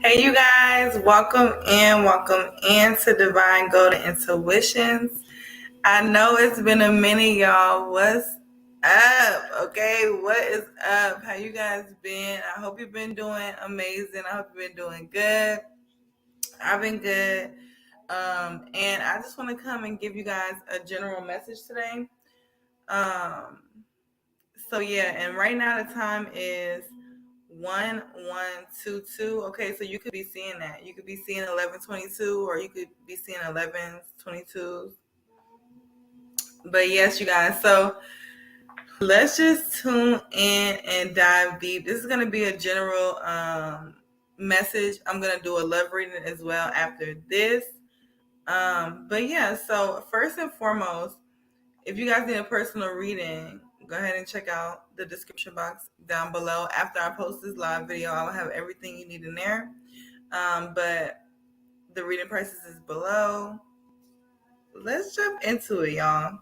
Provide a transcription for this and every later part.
Hey, you guys, welcome in to Divine Golden Intuitions. I know it's been a minute, y'all. What's up? Okay, what is up? How you guys been? I hope you've been doing amazing. I hope you've been doing good. I've been good. And I just want to come and give you guys a general message today. Um, so yeah, and right now the time is 1122. Okay, so you could be seeing that. You could be seeing 1122, or you could be seeing 1122. But yes, you guys. So let's just tune in and dive deep. This is gonna be a general message. I'm gonna do a love reading as well after this. But yeah. So first and foremost, if you guys need a personal reading, go ahead and check out the description box down below. After I post this live video, I will have everything you need in there. But the reading prices is below. Let's jump into it, y'all.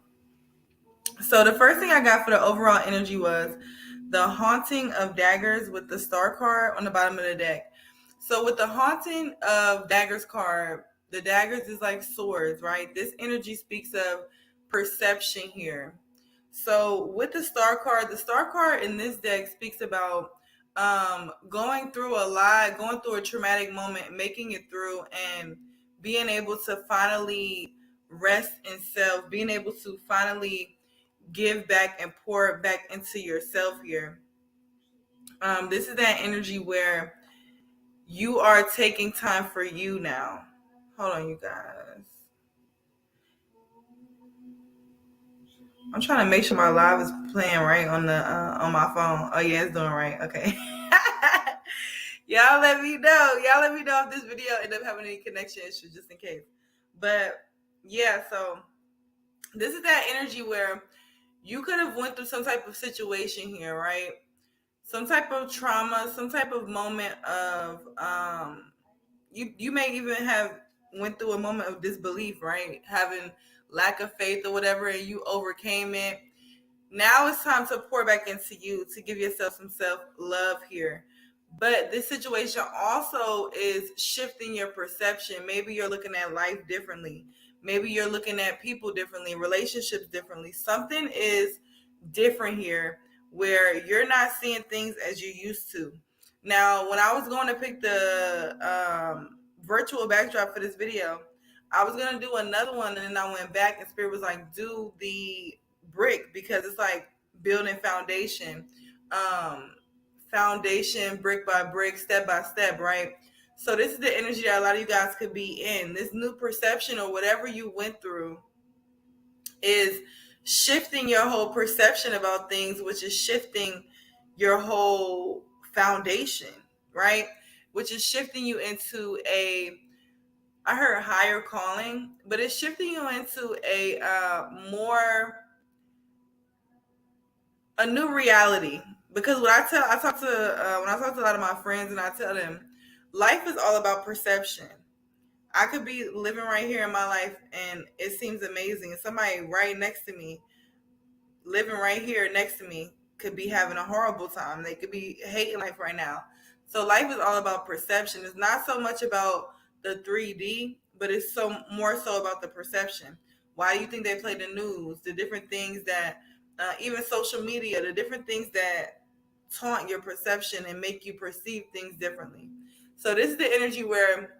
So the first thing I got for the overall energy was the Haunting of Daggers with the Star card on the bottom of the deck. So with the Haunting of Daggers card, the daggers is like swords, right? This energy speaks of perception here. So with the Star card in this deck speaks about going through a lot, going through a traumatic moment, making it through, and being able to finally rest in self, being able to finally give back and pour back into yourself here. This is that energy where you are taking time for you now. Hold on, you guys. I'm trying to make sure my live is playing right on the on my phone. Oh yeah, it's doing right. Okay. Y'all let me know. Y'all let me know if this video end up having any connection issues, just in case. But yeah, so this is that energy where you could have went through some type of situation here, right? Some type of trauma, some type of moment of you may even have went through a moment of disbelief, right? Having lack of faith or whatever, and you overcame it. Now it's time to pour back into you, to give yourself some self-love here. But this situation also is shifting your perception. Maybe you're looking at life differently. Maybe you're looking at people differently, relationships differently. Something is different here where you're not seeing things as you used to. Now, when I was going to pick the virtual backdrop for this video, I was going to do another one, and then I went back and Spirit was like, do the brick, because it's like building foundation, foundation brick by brick, step by step, right? So this is the energy that a lot of you guys could be in. This new perception or whatever you went through is shifting your whole perception about things, which is shifting your whole foundation, right? Which is shifting you into I heard higher calling, but it's shifting you into a new reality. Because when I talk to a lot of my friends, and I tell them, life is all about perception. I could be living right here in my life and it seems amazing. Somebody right next to me, living right here next to me, could be having a horrible time. They could be hating life right now. So life is all about perception. It's not so much about the 3D, but it's so more so about the perception. Why do you think they play the news? The different things that, even social media, the different things that taunt your perception and make you perceive things differently. So this is the energy where,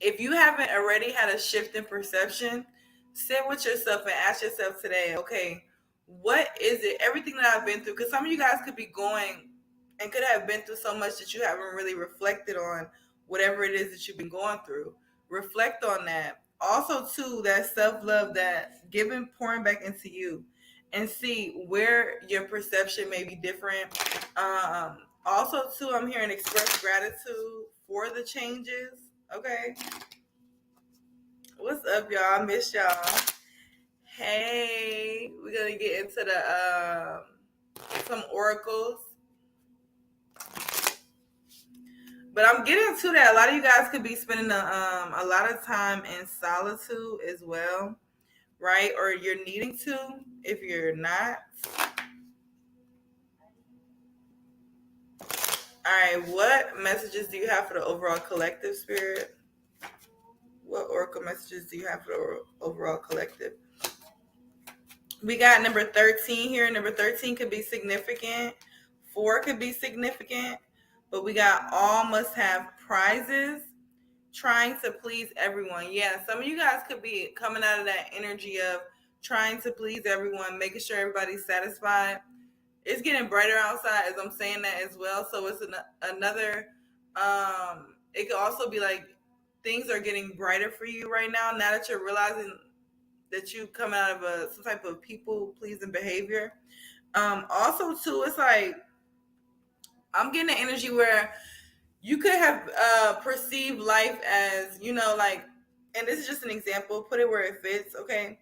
if you haven't already had a shift in perception, sit with yourself and ask yourself today, okay, what is it? Everything that I've been through, because some of you guys could be going and could have been through so much that you haven't really reflected on whatever it is that you've been going through. Reflect on that. Also, too, that self-love, that giving, pouring back into you, and see where your perception may be different. Also, too, I'm hearing express gratitude for the changes. Okay. What's up, y'all? I miss y'all. Hey, we're gonna get into the some oracles. But I'm getting to that. A lot of you guys could be spending a lot of time in solitude as well, right? Or you're needing to, if you're not. All right, what messages do you have for the overall collective, Spirit? What oracle messages do you have for the overall collective? We got number 13 here. Number 13 could be significant. 4 could be significant. But we got all must have prizes. Trying to please everyone. Yeah, some of you guys could be coming out of that energy of trying to please everyone, making sure everybody's satisfied. It's getting brighter outside as I'm saying that as well. So it's another, it could also be like things are getting brighter for you right now that you're realizing that you come out of some type of people pleasing behavior. Also too, it's like I'm getting an energy where you could have perceived life as, like, and this is just an example, put it where it fits, okay?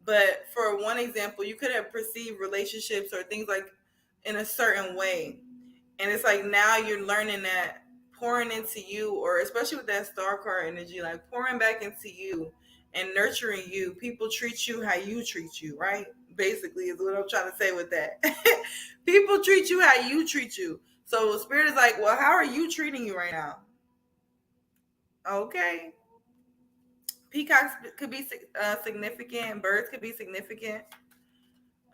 But for one example, you could have perceived relationships or things like in a certain way. And it's like now you're learning that pouring into you, or especially with that star card energy, like pouring back into you and nurturing you, people treat you how you treat you, right? Basically, is what I'm trying to say with that. People treat you how you treat you. So Spirit is like, well, how are you treating you right now? Okay. Peacocks could be significant. Birds could be significant.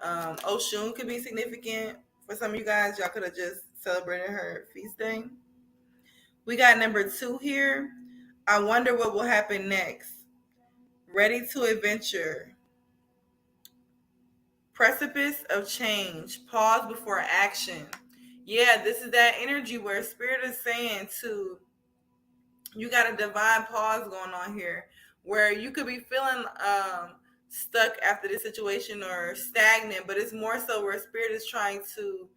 Oshun could be significant. For some of you guys, y'all could have just celebrated her feast day. We got number 2 here. I wonder what will happen next. Ready to adventure. Precipice of change. Pause before action. Yeah, this is that energy where Spirit is saying to you got a divine pause going on here where you could be feeling stuck after this situation or stagnant, but it's more so where Spirit is trying to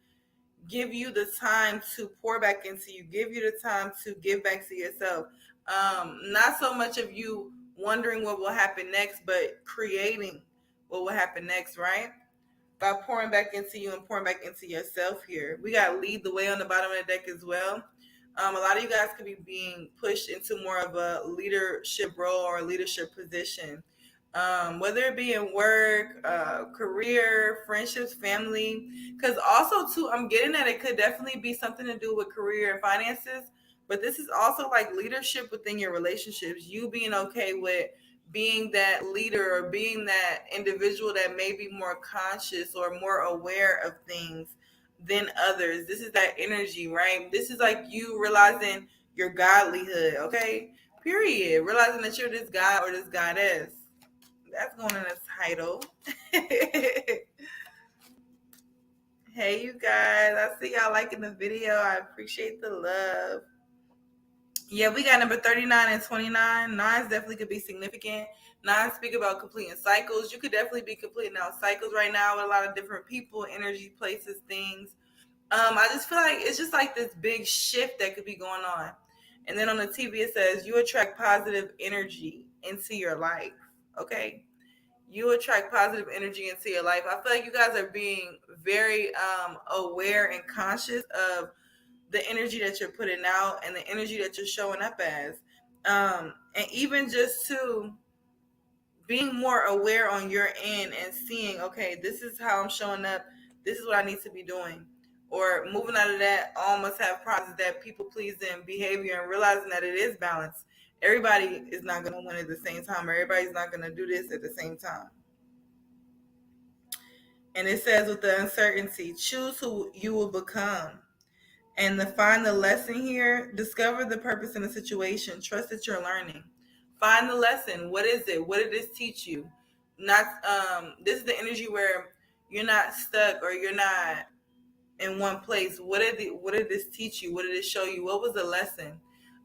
give you the time to pour back into you, give you the time to give back to yourself. Not so much of you wondering what will happen next, but creating what will happen next, right? By pouring back into you and pouring back into yourself here. We got lead the way on the bottom of the deck as well. A lot of you guys could be being pushed into more of a leadership role or a leadership position, whether it be in work, career, friendships, family. Because also, too, I'm getting that it could definitely be something to do with career and finances. But this is also like leadership within your relationships. You being okay with being that leader or being that individual that may be more conscious or more aware of things than others. This is that energy, right? This is like you realizing your godlyhood, okay? Period. Realizing that you're this god or this goddess. That's going in the title. Hey, you guys. I see y'all liking the video. I appreciate the love. Yeah, we got number 39 and 29. Nines definitely could be significant. Nines speak about completing cycles. You could definitely be completing out cycles right now with a lot of different people, energy, places, things. I just feel like it's just like this big shift that could be going on. And then on the TV, it says you attract positive energy into your life. Okay. You attract positive energy into your life. I feel like you guys are being very aware and conscious of the energy that you're putting out and the energy that you're showing up as. And even just to being more aware on your end and seeing, okay, this is how I'm showing up. This is what I need to be doing. Or moving out of that almost have process that people pleasing behavior and realizing that it is balanced. Everybody is not going to win at the same time. Or everybody's not going to do this at the same time. And it says with the uncertainty, choose who you will become. And to find the lesson here, discover the purpose in the situation. Trust that you're learning. Find the lesson. What is it? What did this teach you? Not this is the energy where you're not stuck or you're not in one place. What did this teach you? What did it show you? What was the lesson?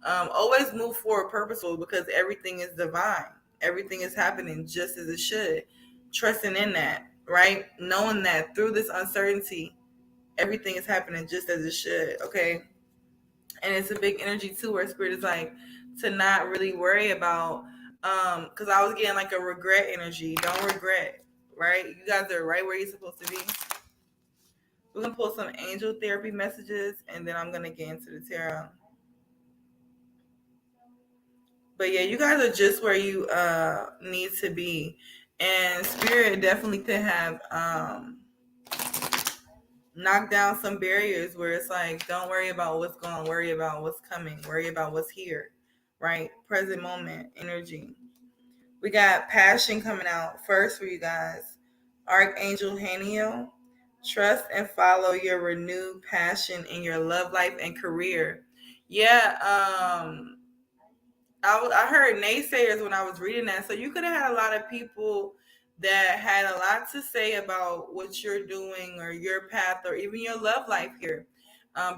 Always move forward purposeful because everything is divine. Everything is happening just as it should. Trusting in that, right? Knowing that through this uncertainty, everything is happening just as it should, okay? And it's a big energy too where Spirit is like to not really worry about because I was getting like a regret energy. Don't regret, right? You guys are right where you're supposed to be. We're gonna pull some angel therapy messages and then I'm gonna get into the tarot. But yeah, you guys are just where you need to be. And Spirit definitely could have knock down some barriers where it's like, don't worry about what's going, worry about what's coming, worry about what's here, right? Present moment energy. We got passion coming out first for you guys. Archangel Haniel, trust and follow your renewed passion in your love life and career. Yeah, I heard naysayers when I was reading that. So you could have had a lot of people that had a lot to say about what you're doing or your path or even your love life here.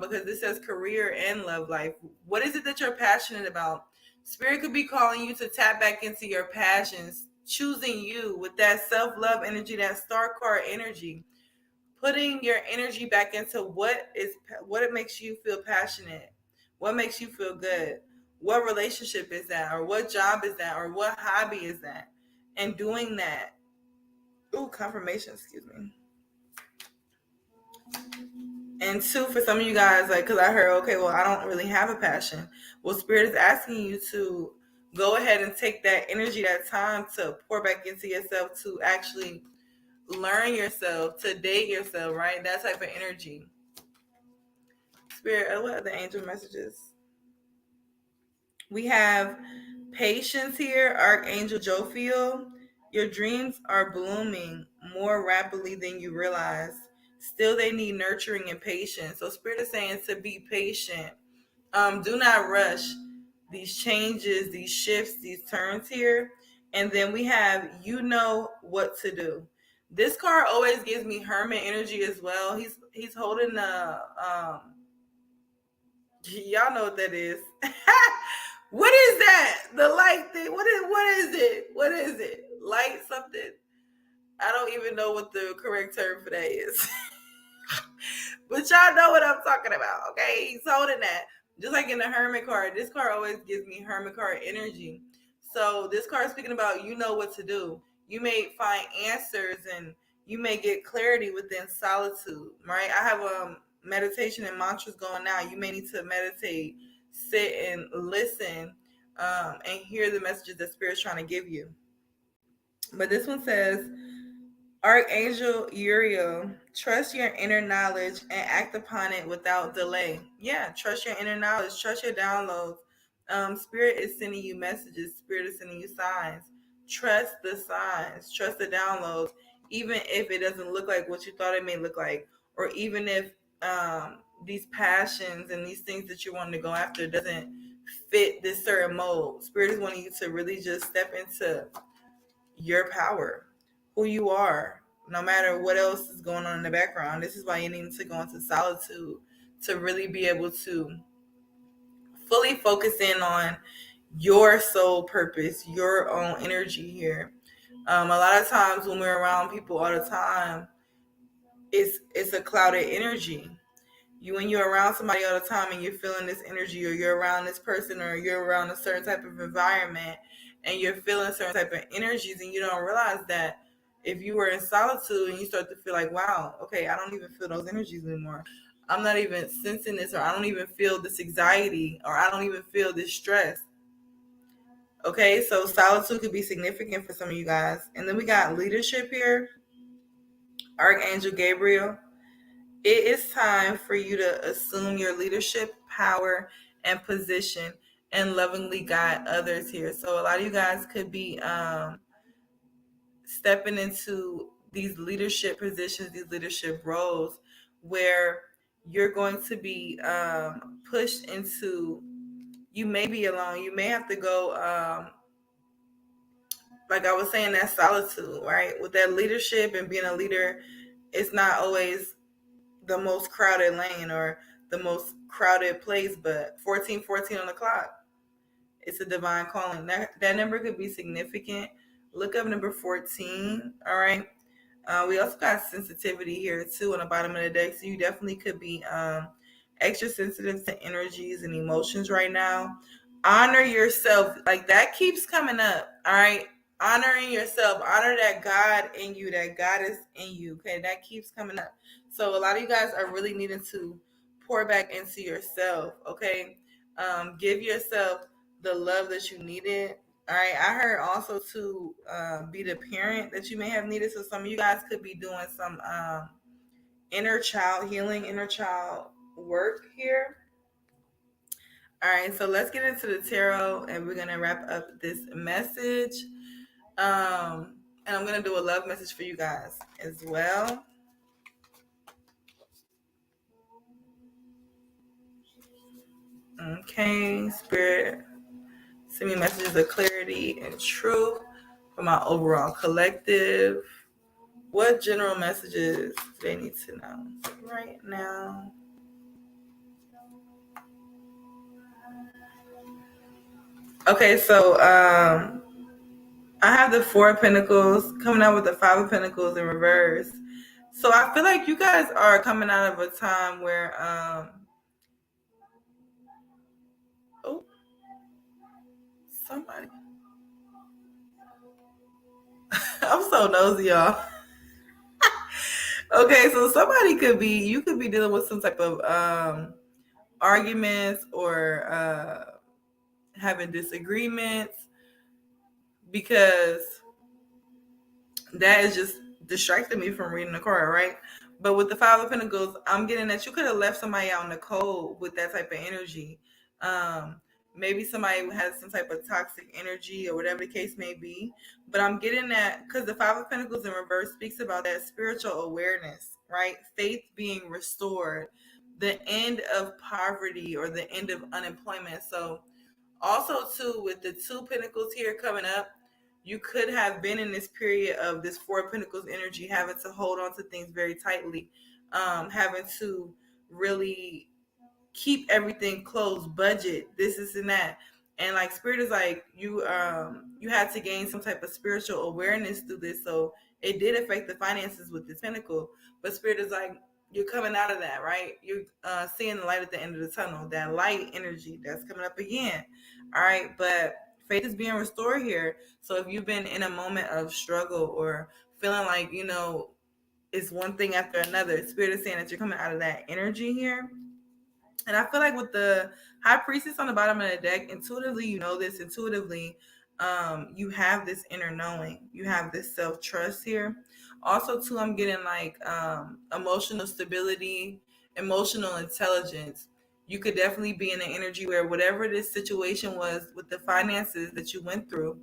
Because this says career and love life. What is it that you're passionate about? Spirit could be calling you to tap back into your passions, choosing you with that self-love energy, that star card energy, putting your energy back into what it makes you feel passionate, what makes you feel good, what relationship is that, or what job is that, or what hobby is that, and doing that. Ooh, confirmation, excuse me. And two, for some of you guys, like, because I heard, okay, well, I don't really have a passion. Well, Spirit is asking you to go ahead and take that energy, that time to pour back into yourself, to actually learn yourself, to date yourself, right? That type of energy. Spirit, what are the angel messages? We have patience here, Archangel Jophiel. Your dreams are blooming more rapidly than you realize. Still, they need nurturing and patience. So, Spirit is saying to be patient. Do not rush these changes, these shifts, these turns here. And then we have, you know what to do. This card always gives me Hermit energy as well. He's holding y'all know what that is. What is that? The light thing. What is it? What is it? Light something? I don't even know what the correct term for that is. But y'all know what I'm talking about, okay? He's holding that. Just like in the Hermit card. This card always gives me Hermit card energy. So this card is speaking about, you know what to do. You may find answers and you may get clarity within solitude, right? I have meditation and mantras going now. You may need to meditate, sit and listen, and hear the messages that Spirit's trying to give you. But this one says, Archangel Uriel, trust your inner knowledge and act upon it without delay. Yeah, trust your inner knowledge, trust your downloads. Spirit is sending you messages, Spirit is sending you signs. Trust the signs, trust the downloads, even if it doesn't look like what you thought it may look like, or even if these passions and these things that you want to go after doesn't fit this certain mold. Spirit is wanting you to really just step into your power, who you are, no matter what else is going on in the background. This is why you need to go into solitude to really be able to fully focus in on your soul purpose, your own energy here. A lot of times when we're around people all the time, it's a clouded energy. When you're around somebody all the time and you're feeling this energy, or you're around this person, or you're around a certain type of environment and you're feeling certain type of energies, and you don't realize that if you were in solitude and you start to feel like, wow, okay, I don't even feel those energies anymore, I'm not even sensing this, or I don't even feel this anxiety, or I don't even feel this stress. Okay, so solitude could be significant for some of you guys. And then we got leadership here, Archangel Gabriel. It is time for you to assume your leadership, power, and position and lovingly guide others here. So a lot of you guys could be stepping into these leadership positions, these leadership roles, where you're going to be pushed into, you may be alone. You may have to go, like I was saying, that solitude, right? With that leadership and being a leader, it's not always the most crowded lane or the most crowded place, but 1414 on the clock. It's a divine calling. That number could be significant. Look up number 14. All right. We also got sensitivity here too on the bottom of the deck. So you definitely could be extra sensitive to energies and emotions right now. Honor yourself. Like that keeps coming up. All right. Honoring yourself. Honor that God in you, that God is in you. Okay. That keeps coming up. So a lot of you guys are really needing to pour back into yourself. Okay. Give yourself the love that you needed. All right. I heard also to be the parent that you may have needed. So some of you guys could be doing some inner child healing, inner child work here. All right, so let's get into the tarot and we're going to wrap up this message. And I'm going to do a love message for you guys as well. Okay, Spirit, send me messages of clarity and truth for my overall collective. What general messages do they need to know right now? Okay, so I have the Four of Pentacles coming out with the Five of Pentacles in reverse. So I feel like you guys are coming out of a time where oh, somebody. I'm so nosy, y'all. Okay, so you could be dealing with some type of arguments or having disagreements, because that is just distracting me from reading the card, right? But with the Five of Pentacles, I'm getting that you could have left somebody out in the cold with that type of energy. Um, Maybe somebody has some type of toxic energy or whatever the case may be. But I'm getting that because the Five of Pentacles in reverse speaks about that spiritual awareness, right? Faith being restored, the end of poverty or the end of unemployment. So also too, with the Two Pentacles here coming up, you could have been in this period of this Four of Pentacles energy, having to hold on to things very tightly, having to really keep everything close, budget, this and that. And like Spirit is like you had to gain some type of spiritual awareness through this. So it did affect the finances with this pentacle. But Spirit is like, you're coming out of that, right? You're seeing the light at the end of the tunnel, that light energy that's coming up again. All right. But faith is being restored here. So if you've been in a moment of struggle or feeling like, it's one thing after another, Spirit is saying that you're coming out of that energy here. And I feel like with the High Priestess on the bottom of the deck, intuitively, you know this, intuitively, you have this inner knowing. You have this self-trust here. Also, too, I'm getting like emotional stability, emotional intelligence. You could definitely be in an energy where whatever this situation was with the finances that you went through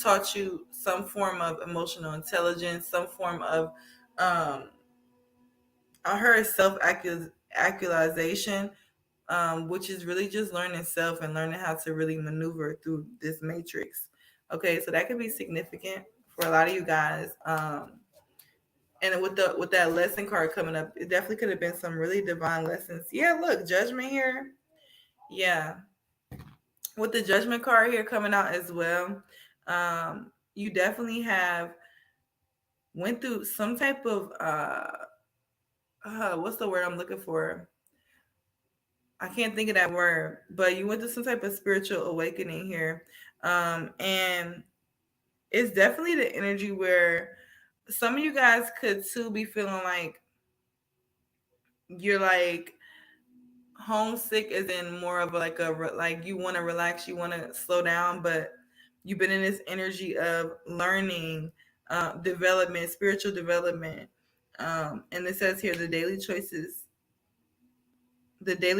taught you some form of emotional intelligence, some form of, I heard self-actualization, which is really just learning self and learning how to really maneuver through this matrix. Okay, so that could be significant for a lot of you guys. And with that lesson card coming up, it definitely could have been some really divine lessons. Yeah, look, judgment here. Yeah, with the judgment card here coming out as well, you definitely have went through some type of what's the word I'm looking for? I can't think of that word, but you went through some type of spiritual awakening here. And it's definitely the energy where some of you guys could too be feeling like you're like homesick, as in more of like like you want to relax, you want to slow down, but you've been in this energy of learning, development, spiritual development. And it says here the daily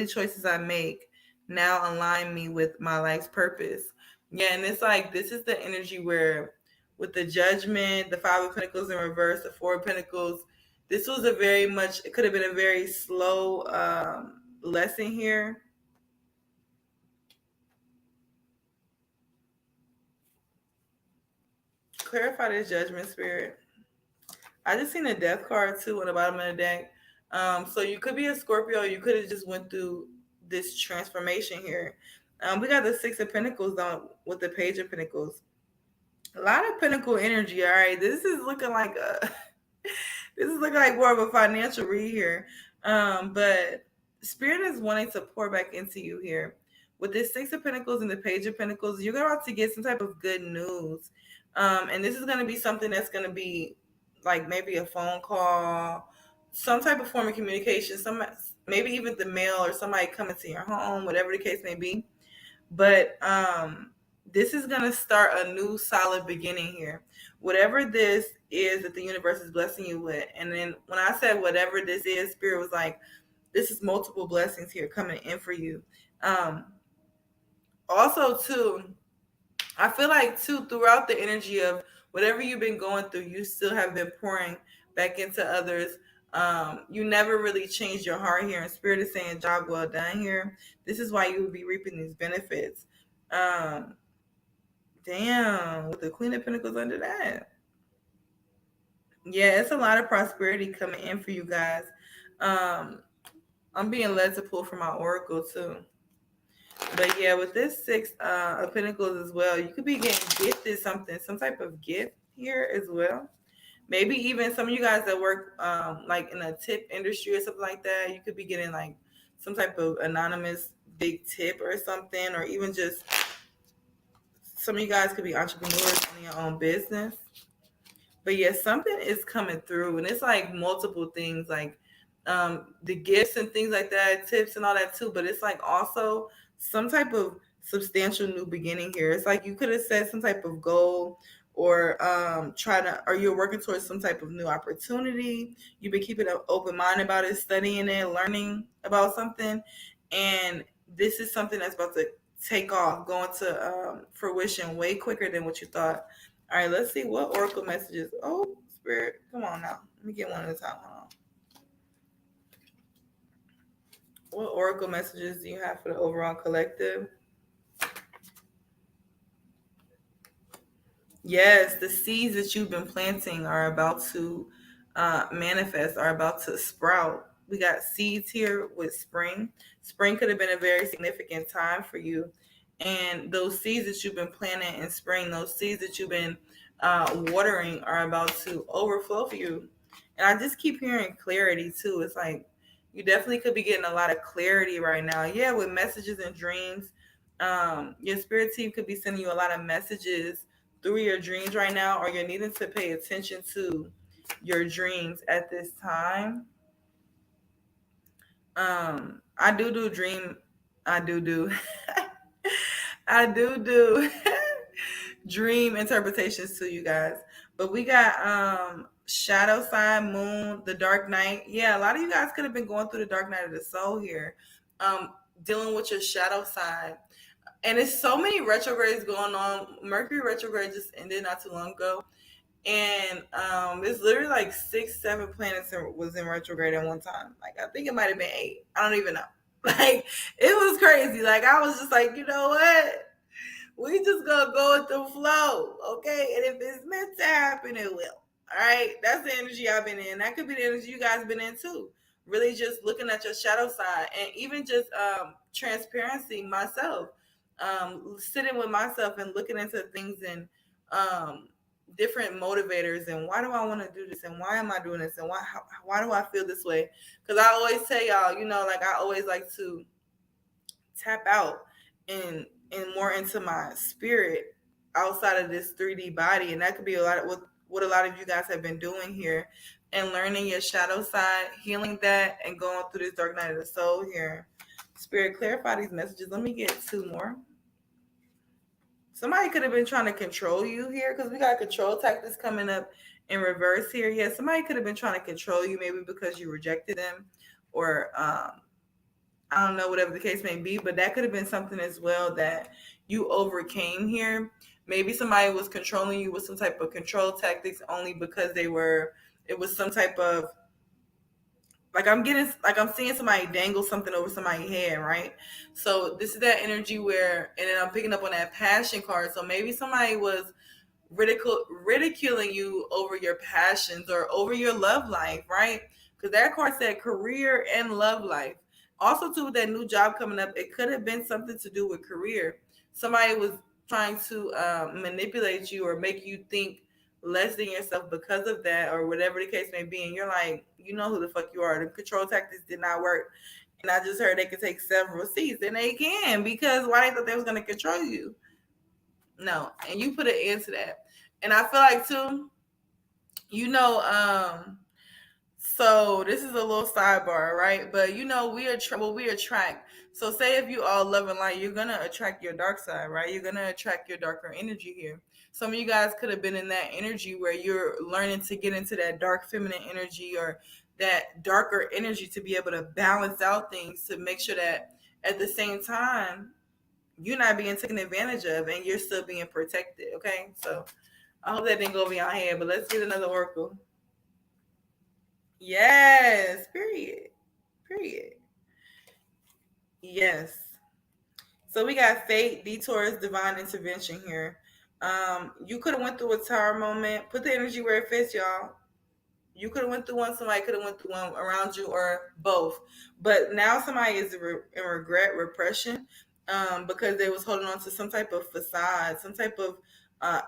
choices I make now align me with my life's purpose. Yeah, and it's like this is the energy where with the judgment, the Five of Pentacles in reverse, the Four of Pentacles, this was a very much, it could have been a very slow lesson here. Clarify this judgment, Spirit. I just seen a death card too on the bottom of the deck. So you could be a Scorpio. You could have just went through this transformation here. We got the Six of Pentacles on with the Page of Pentacles. A lot of Pentacle energy. All right, this is looking like a this is looking like more of a financial read here. But Spirit is wanting to pour back into you here. With this Six of Pentacles and the Page of Pentacles, you're about to get some type of good news. And this is going to be something that's going to be like maybe a phone call, some type of form of communication, maybe even the mail or somebody coming to your home, whatever the case may be. But This is going to start a new solid beginning here. Whatever this is that the universe is blessing you with. And then when I said whatever this is, Spirit was like, this is multiple blessings here coming in for you. Also, too, I feel like too throughout the energy of whatever you've been going through, you still have been pouring back into others. You never really changed your heart here, and Spirit is saying, "Job well done here." This is why you will be reaping these benefits. Um, Damn, with the Queen of Pentacles under that, yeah, it's a lot of prosperity coming in for you guys. Um, I'm being led to pull from my oracle too. But yeah, with this six of pentacles as well, you could be getting gifted something, some type of gift here as well. Maybe even some of you guys that work like in a tip industry or something like that, you could be getting like some type of anonymous big tip or something, or even just some of you guys could be entrepreneurs in your own business. But yeah, something is coming through, and it's like multiple things, like the gifts and things like that, tips and all that too. But it's like also some type of substantial new beginning here. It's like you could have set some type of goal, or or you're working towards some type of new opportunity. You've been keeping an open mind about it, studying it, learning about something, and this is something that's about to take off, going to fruition way quicker than what you thought. All right, let's see what oracle messages. Oh, Spirit, come on now. Let me get one at a time. Hold on. What oracle messages do you have for the overall collective? Yes, the seeds that you've been planting are about to manifest, are about to sprout. We got seeds here with spring. Spring could have been a very significant time for you. And those seeds that you've been planting in spring, those seeds that you've been watering, are about to overflow for you. And I just keep hearing clarity too. It's like you definitely could be getting a lot of clarity right now. Yeah, with messages and dreams. Your spirit team could be sending you a lot of messages through your dreams right now, or you're needing to pay attention to your dreams at this time. I do dream. I do. I do dream interpretations to you guys. But we got shadow side, moon, the dark night. Yeah, a lot of you guys could have been going through the dark night of the soul here. Dealing with your shadow side. And it's so many retrogrades going on. Mercury retrograde just ended not too long ago. And it's literally like 6, 7 planets was in retrograde at one time. Like I think it might have been 8. I don't even know. Like it was crazy. Like I was just like, you know what? We just gonna go with the flow, okay? And if it's meant to happen, it will. All right, that's the energy I've been in. That could be the energy you guys been in too. Really, just looking at your shadow side, and even just transparency myself, sitting with myself and looking into things and different motivators, and why do I want to do this, and why am I doing this, and why do I feel this way? Because I always tell y'all, like I always like to tap out and more into my spirit outside of this 3D body, and that could be a lot of what a lot of you guys have been doing here, and learning your shadow side, healing that, and going through this dark night of the soul here. Spirit, clarify these messages. Let me get 2 more. Somebody could have been trying to control you here, because we got control tactics coming up in reverse here. Yeah, somebody could have been trying to control you, maybe because you rejected them, or I don't know, whatever the case may be, but that could have been something as well that you overcame here. Maybe somebody was controlling you with some type of control tactics only because it was some type of, I'm seeing somebody dangle something over somebody's head, right? So this is that energy where, and then I'm picking up on that passion card. So maybe somebody was ridiculing you over your passions or over your love life, right? Because that card said career and love life. Also, too, with that new job coming up, it could have been something to do with career. Somebody was trying to manipulate you or make you think less than yourself because of that, or whatever the case may be. And you're like, you know who the fuck you are. The control tactics did not work. And I just heard they could take several seats, and they can, because why they thought they was going to control you. No, and you put an end to that. And I feel like too, so this is a little sidebar, right? But we attract what we attract. So say if you all love and light, you're gonna attract your dark side, right? You're gonna attract your darker energy here. Some of you guys could have been in that energy where you're learning to get into that dark feminine energy or that darker energy to be able to balance out things to make sure that at the same time you're not being taken advantage of and you're still being protected. Okay, so I hope that didn't go over your head, but let's get another oracle. Yes, period. Period. Yes. So we got fate, detours, divine intervention here. You could have went through a tower moment. Put the energy where it fits, y'all. You could have went through one. Somebody could have went through one around you, or both. But now somebody is in regret, repression, because they was holding on to some type of facade, some type of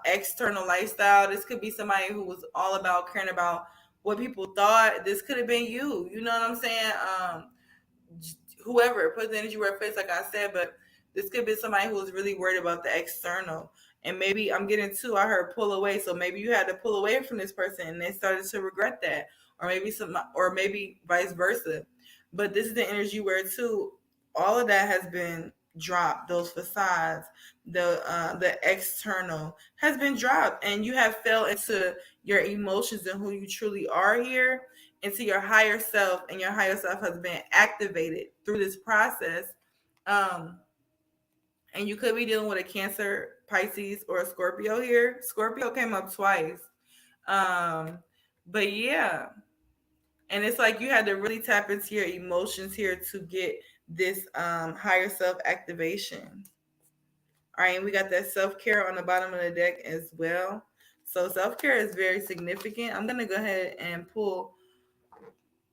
external lifestyle. This could be somebody who was all about caring about what people thought. This could have been you. You know what I'm saying? Whoever put the energy where it fits, like I said, but this could be somebody who was really worried about the external. And maybe I'm getting too, I heard pull away. So maybe you had to pull away from this person and they started to regret that. Or maybe vice versa. But this is the energy where too, all of that has been dropped. Those facades, the external has been dropped, and you have fell into your emotions and who you truly are here, into your higher self, and your higher self has been activated through this process. Um, and you could be dealing with a Cancer, Pisces, or a Scorpio here. Scorpio came up twice. Um, but yeah, and it's like you had to really tap into your emotions here to get this higher self activation. All right, and we got that self care on the bottom of the deck as well. So self care is very significant. I'm gonna go ahead and pull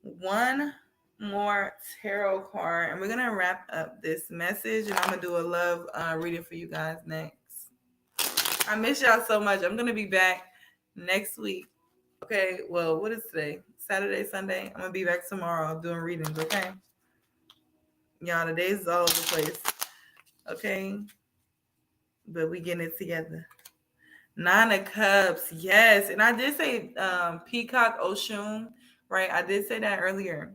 one more tarot card, and we're gonna wrap up this message, and I'm gonna do a love reading for you guys next. I miss y'all so much. I'm gonna be back next week. Okay, well, what is today? Saturday, Sunday. I'm gonna be back tomorrow doing readings. Okay, y'all, the days is all over the place. Okay, but we getting it together. Nine of Cups, yes, and I did say Peacock Oshun, right? I did say that earlier.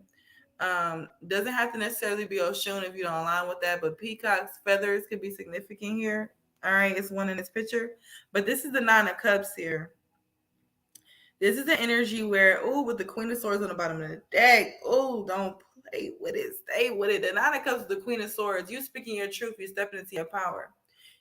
Doesn't have to necessarily be Oshun if you don't align with that, but Peacock's feathers could be significant here. All right, it's one in this picture, but this is the Nine of Cups here. This is the energy where, oh, with the Queen of Swords on the bottom of the deck, oh, don't play with it, stay with it. The Nine of Cups is the Queen of Swords. You speaking your truth, you're stepping into your power.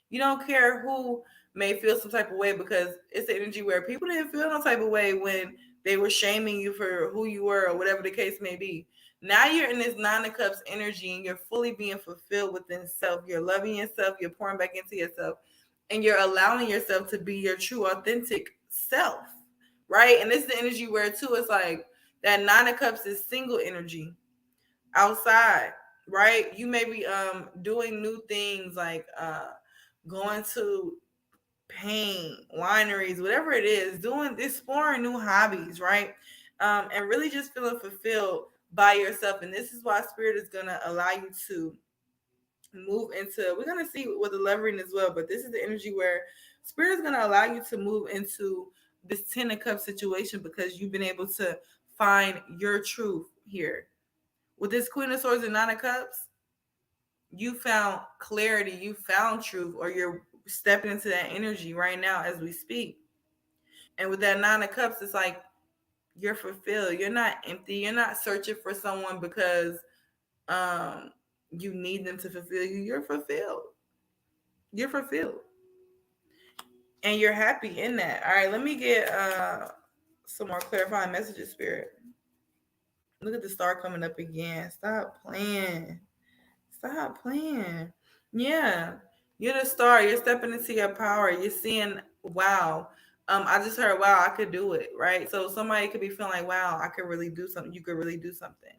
You don't care who may feel some type of way, because it's the energy where people didn't feel no type of way when they were shaming you for who you were or whatever the case may be. Now you're in this Nine of Cups energy and you're fully being fulfilled within self. You're loving yourself, you're pouring back into yourself, and you're allowing yourself to be your true, authentic self, right? And this is the energy where, too, it's like that Nine of Cups is single energy outside, right? You may be doing new things like going to paint, wineries, whatever it is, doing exploring new hobbies, right? And really just feeling fulfilled by yourself. And this is why Spirit is gonna allow you to move into, we're gonna see with the levering as well, but this is the energy where Spirit is gonna allow you to move into this Ten of Cups situation, because you've been able to find your truth here. With this Queen of Swords and Nine of Cups, you found clarity, you found truth, or you're stepping into that energy right now as we speak. And with that Nine of Cups, it's like you're fulfilled. You're not empty. You're not searching for someone because um you need them to fulfill you. You're fulfilled. You're fulfilled. And you're happy in that. All right, let me get some more clarifying messages, Spirit. Look at the star coming up again. Stop playing. Stop playing. Yeah. You're the star. You're stepping into your power. You're seeing, wow. I just heard, wow, I could do it, right? So somebody could be feeling like, wow, I could really do something. You could really do something.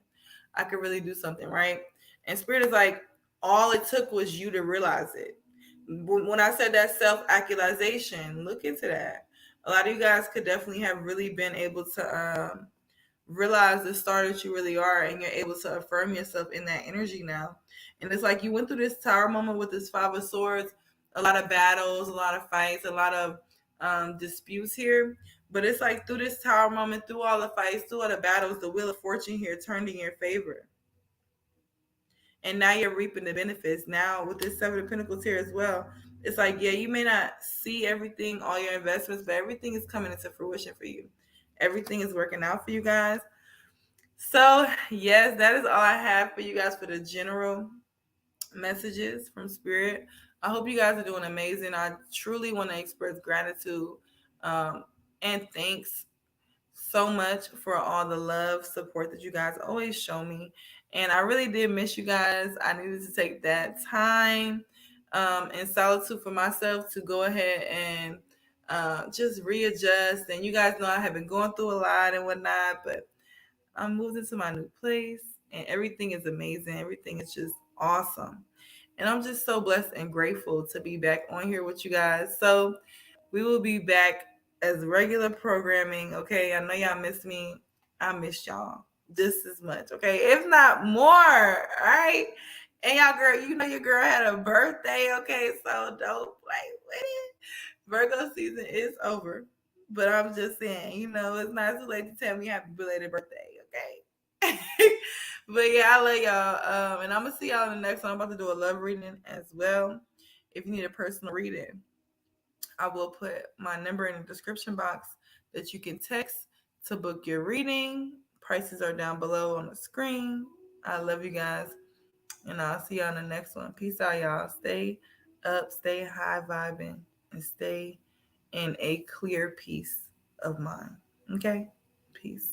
I could really do something, right? And Spirit is like, all it took was you to realize it. When I said that self-actualization, look into that. A lot of you guys could definitely have really been able to realize the star that you really are, and you're able to affirm yourself in that energy now. And it's like you went through this tower moment with this Five of Swords, a lot of battles, a lot of fights, a lot of disputes here. But it's like through this tower moment, through all the fights, through all the battles, the Wheel of Fortune here turned in your favor. and now you're reaping the benefits. Now with this Seven of Pentacles here as well, it's like, yeah, you may not see everything, all your investments, but everything is coming into fruition for you. Everything is working out for you guys. So yes, that is all I have for you guys for the general messages from Spirit. I hope you guys are doing amazing. I truly want to express gratitude um, and thanks so much for all the love, support that you guys always show me. And I really did miss you guys. I needed to take that time and solitude for myself to go ahead and just readjust. And you guys know I have been going through a lot and whatnot, but I moved into my new place and everything is amazing. Everything is just awesome. And I'm just so blessed and grateful to be back on here with you guys. So we will be back as regular programming. Okay. I know y'all miss me. I miss y'all just as much. Okay. If not more. All right. And y'all, girl, you know your girl had a birthday. Okay. So don't play with it. Virgo season is over. But I'm just saying, it's not too late to tell me happy belated birthday. Okay. But yeah, I love y'all. And I'm gonna see y'all in the next one. I'm about to do a love reading as well. If you need a personal reading, I will put my number in the description box that you can text to book your reading. Prices are down below on the screen. I love you guys. And I'll see y'all in the next one. Peace out, y'all. Stay up, stay high vibing, and stay in a clear peace of mind. Okay? Peace.